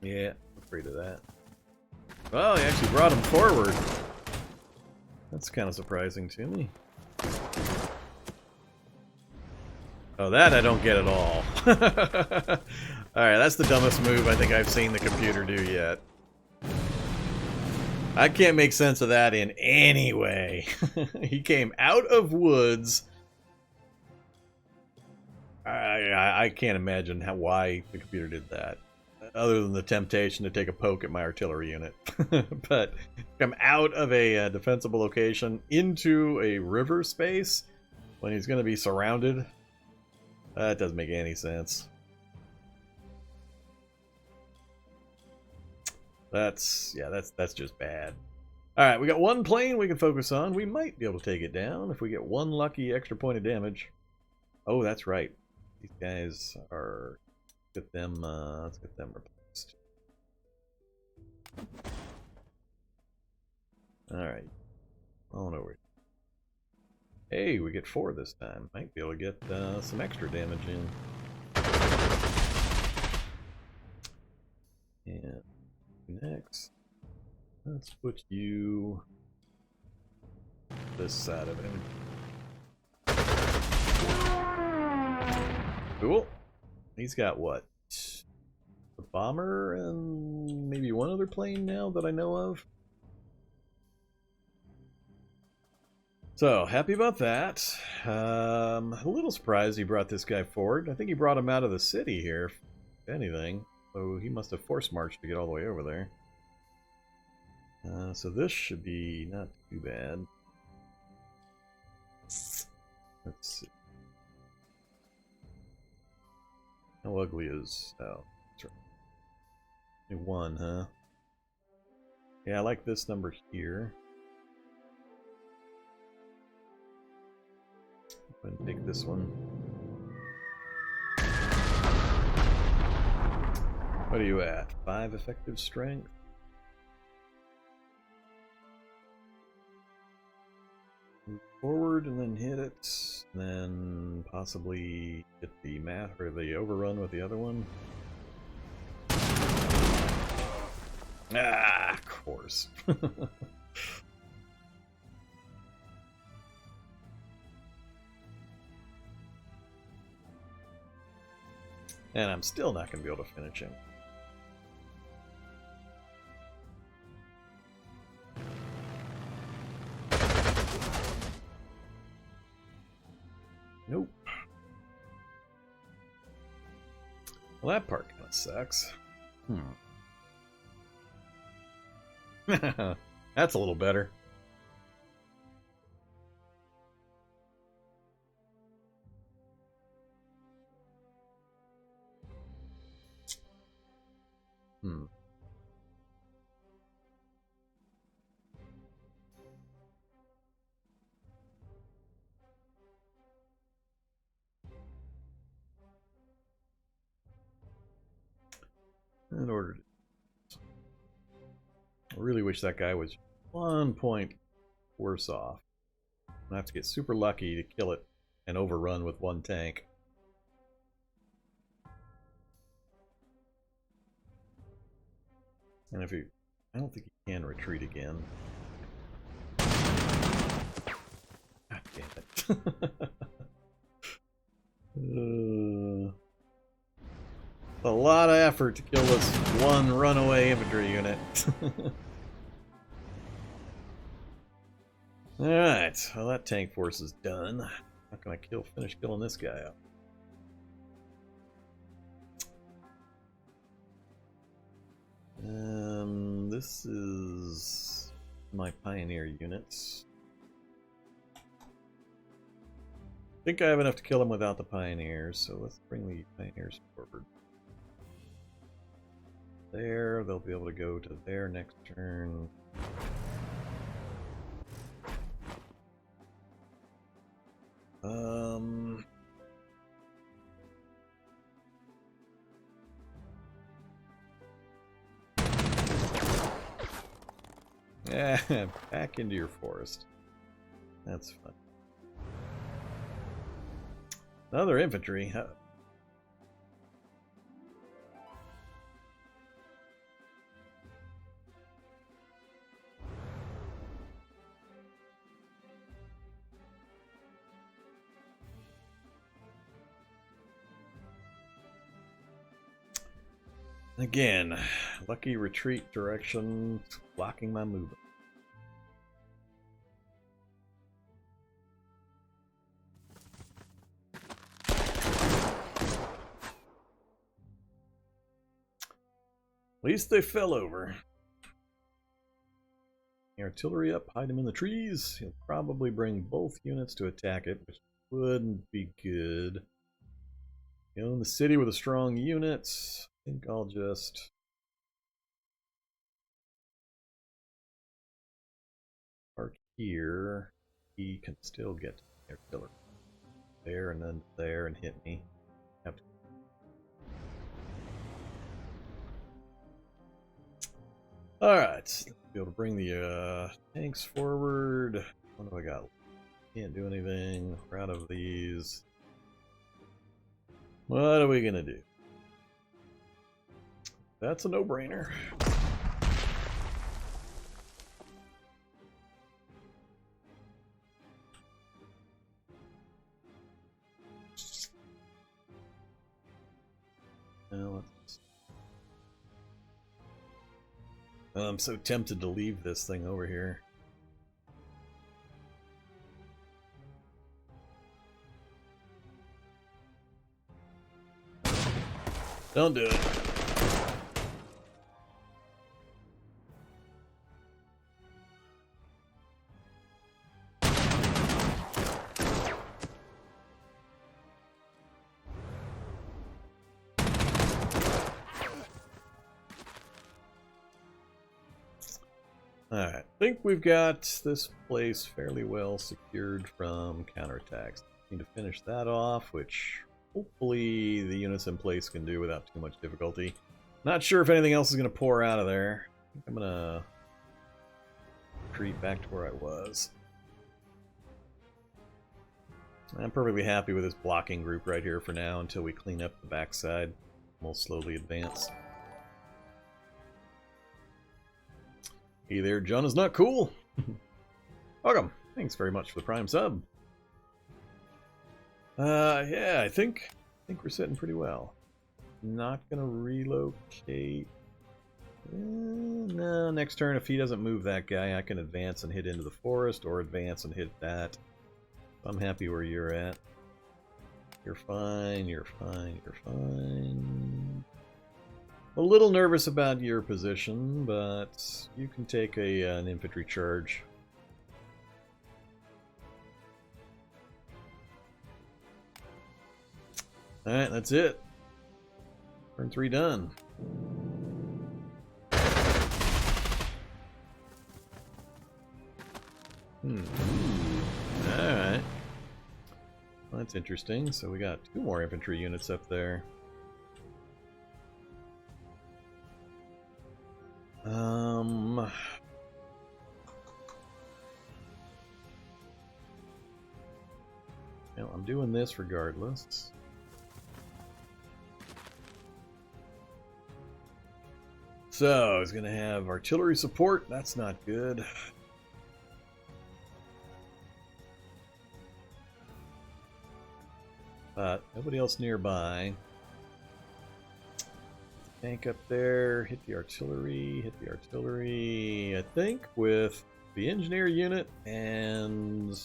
Yeah, I'm afraid of that. Well, he actually brought him forward. That's kind of surprising to me. Oh, that I don't get at all. Alright, that's the dumbest move I think I've seen the computer do yet. I can't make sense of that in any way. He came out of woods. I can't imagine why the computer did that. Other than the temptation to take a poke at my artillery unit. But come out of a defensible location into a river space when he's going to be surrounded. That doesn't make any sense. That's just bad. Alright, we got one plane we can focus on. We might be able to take it down if we get one lucky extra point of damage. Oh, that's right. These guys are... let's get them replaced. Alright. On over. Hey, we get 4 this time. Might be able to get some extra damage in. And next, let's put you this side of him. Cool. He's got what? A bomber and maybe one other plane now that I know of. So, happy about that. A little surprised he brought this guy forward. I think he brought him out of the city here, if anything. So he must have force marched to get all the way over there. So this should be not too bad. Let's see. How ugly is... oh, that's right. Only 1, huh? Yeah, I like this number here. Go ahead and take this one. What are you at? 5 effective strength? Move forward and then hit it. And then possibly get the math or the overrun with the other one. Ah, of course. And I'm still not going to be able to finish him. Nope. Well, that part kind of sucks. That's a little better. In order to... I really wish that guy was 1 point worse off. I have to get super lucky to kill it and overrun with 1 tank. And if he... I don't think he can retreat again. God damn it. A lot of effort to kill this 1 runaway infantry unit. Alright, well that tank force is done. How can I finish killing this guy up? This is my pioneer units. I think I have enough to kill him without the pioneers, so let's bring the pioneers forward. There, they'll be able to go to their next turn. Yeah, back into your forest. That's fun. Another infantry. Again, lucky retreat direction blocking my movement. At least they fell over. The artillery up, hide them in the trees. He'll probably bring both units to attack it, which wouldn't be good. You know, the city with a strong unit. I think I'll just park here. He can still get to the artillery. There and then there and hit me. Have to... Alright, be able to bring the tanks forward. What do I got? Can't do anything. We're out of these. What are we gonna do? That's a no-brainer. I'm so tempted to leave this thing over here. Don't do it. Alright, I think we've got this place fairly well secured from counterattacks. Need to finish that off, which hopefully the units in place can do without too much difficulty. Not sure if anything else is going to pour out of there. I think I'm going to retreat back to where I was. I'm perfectly happy with this blocking group right here for now until we clean up the backside. We'll slowly advance. Hey there, John is not cool. Welcome. Thanks very much for the Prime sub. Yeah, I think we're sitting pretty well. Not gonna relocate. No, next turn if he doesn't move that guy, I can advance and hit into the forest, or advance and hit that. I'm happy where you're at. You're fine. You're fine. You're fine. A little nervous about your position, but you can take an infantry charge. Alright, that's it. Turn 3 done. Alright. Well, that's interesting. So we got 2 more infantry units up there. Well, I'm doing this regardless. So, he's going to have artillery support. That's not good. But nobody else nearby. Tank up there. Hit the artillery. Hit the artillery. I think with the engineer unit and...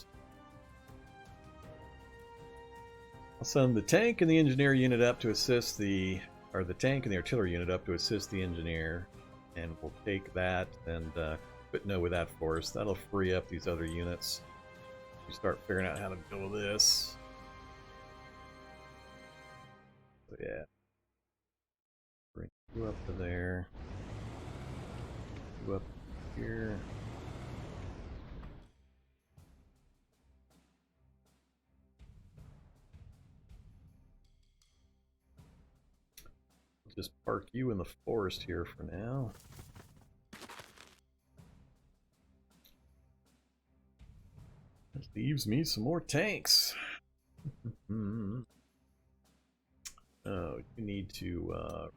I'll send the tank and the engineer unit up to assist the... Or the tank and the artillery unit up to assist the engineer. And we'll take that and quit no with that force. That'll free up these other units. We start figuring out how to deal with this. So yeah. Bring you up to there. You up here. Just park you in the forest here for now. That leaves me some more tanks. Oh, you need to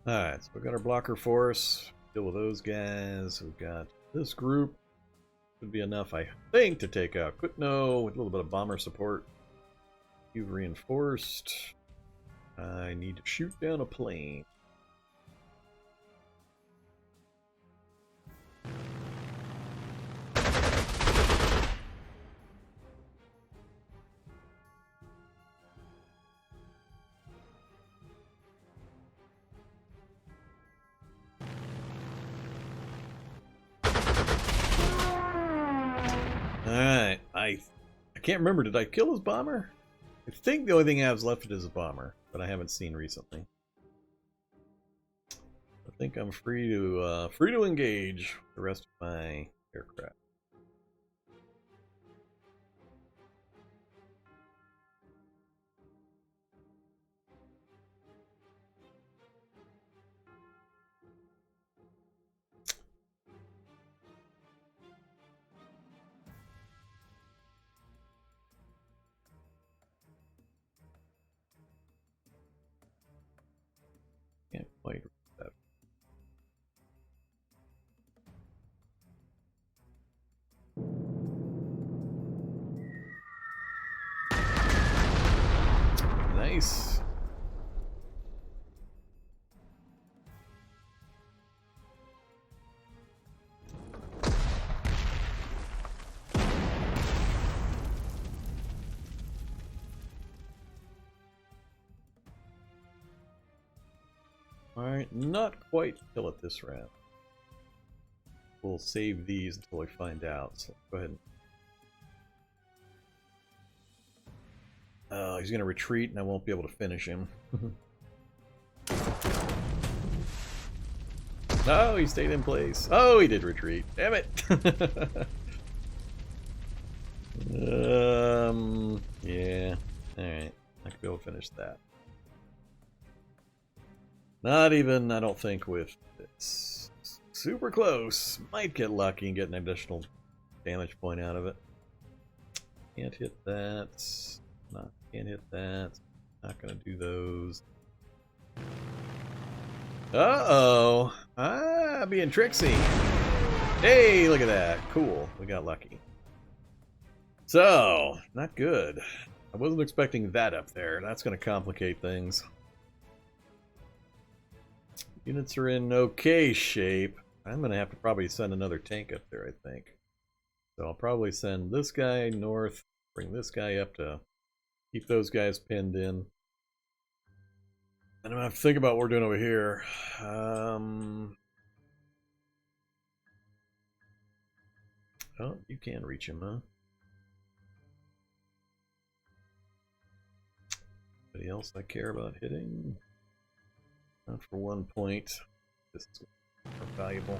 Alright, so we've got our blocker force. Deal with those guys. We've got this group. Should be enough, I think, to take out Kutno with a little bit of bomber support. You've reinforced. I need to shoot down a plane. Alright, I can't remember, did I kill his bomber? I think the only thing I have left is a bomber, but I haven't seen recently. I think I'm free to engage the rest of my aircraft. Can't quite read that. Nice. Alright, not quite kill it this round. We'll save these until we find out, so go ahead. He's going to retreat and I won't be able to finish him. Oh, he stayed in place. Oh, he did retreat. Damn it! Yeah. Alright, I could be able to finish that. Not even, I don't think, with this. Super close. Might get lucky and get an additional damage point out of it. Can't hit that. Can't hit that. Not gonna do those. Uh-oh. Ah, being tricksy. Hey, look at that. Cool. We got lucky. So, not good. I wasn't expecting that up there. That's gonna complicate things. Units are in okay shape. I'm going to have to probably send another tank up there, I think. So I'll probably send this guy north Bring this guy up to keep those guys pinned in. And I'm gonna have to think about what we're doing over here. Oh, you can reach him, huh? Anybody else I care about hitting? Not for 1 point. This is more valuable.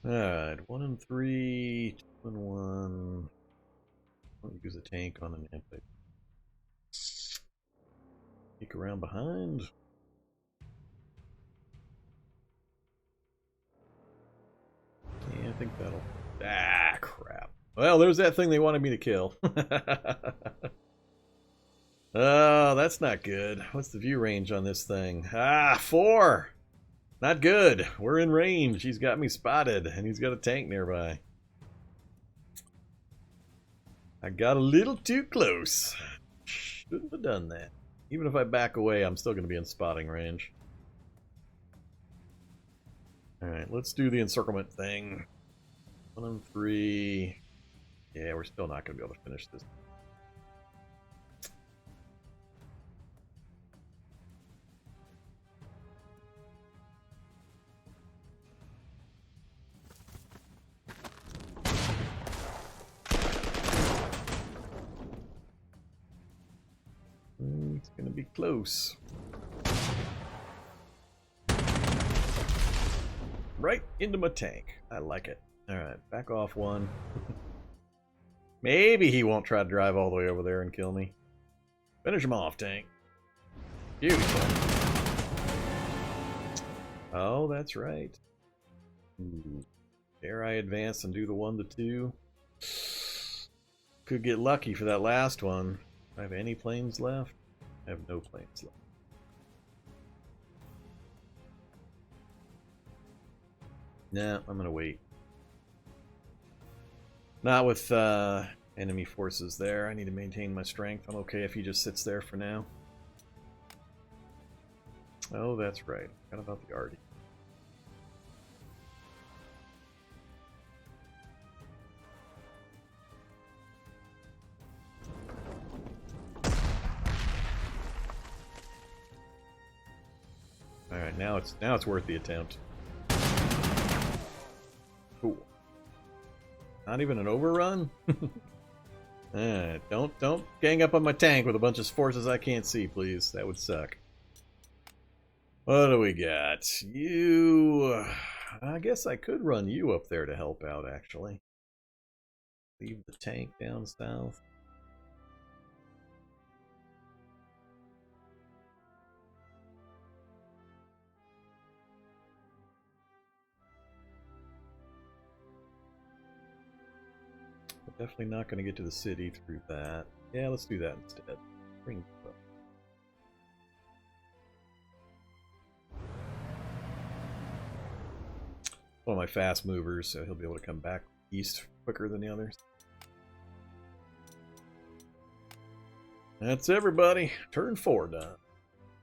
Alright, 1 and 3, 2 and 1. I'll use a tank on an anti. Peek around behind. Yeah, I think that'll... Ah, crap. Well, there's that thing they wanted me to kill. Oh, that's not good. What's the view range on this thing? Ah, 4! Not good. We're in range. He's got me spotted, and he's got a tank nearby. I got a little too close. Shouldn't have done that. Even if I back away, I'm still going to be in spotting range. Alright, let's do the encirclement thing. 1 and 3. Yeah, we're still not going to be able to finish this. It's going to be close. Right into my tank. I like it. Alright, back off 1. Maybe he won't try to drive all the way over there and kill me. Finish him off, tank. Beautiful. Oh, that's right. Ooh. Dare I advance and do the 1 to 2? Could get lucky for that last one. Do I have any planes left? I have no planes left. Nah, I'm gonna wait. Not with enemy forces there. I need to maintain my strength. I'm okay if he just sits there for now. Oh, that's right. Forgot about the Artie. Alright, now it's worth the attempt. Cool. Not even an overrun? Don't gang up on my tank with a bunch of forces I can't see, please. That would suck. What do we got? You... I guess I could run you up there to help out, actually. Leave the tank down south. Definitely not going to get to the city through that. Yeah, let's do that instead. Bring it up. One of my fast movers, so he'll be able to come back east quicker than the others. That's everybody. Turn 4 done.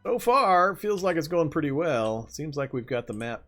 So far, feels like it's going pretty well. Seems like we've got the map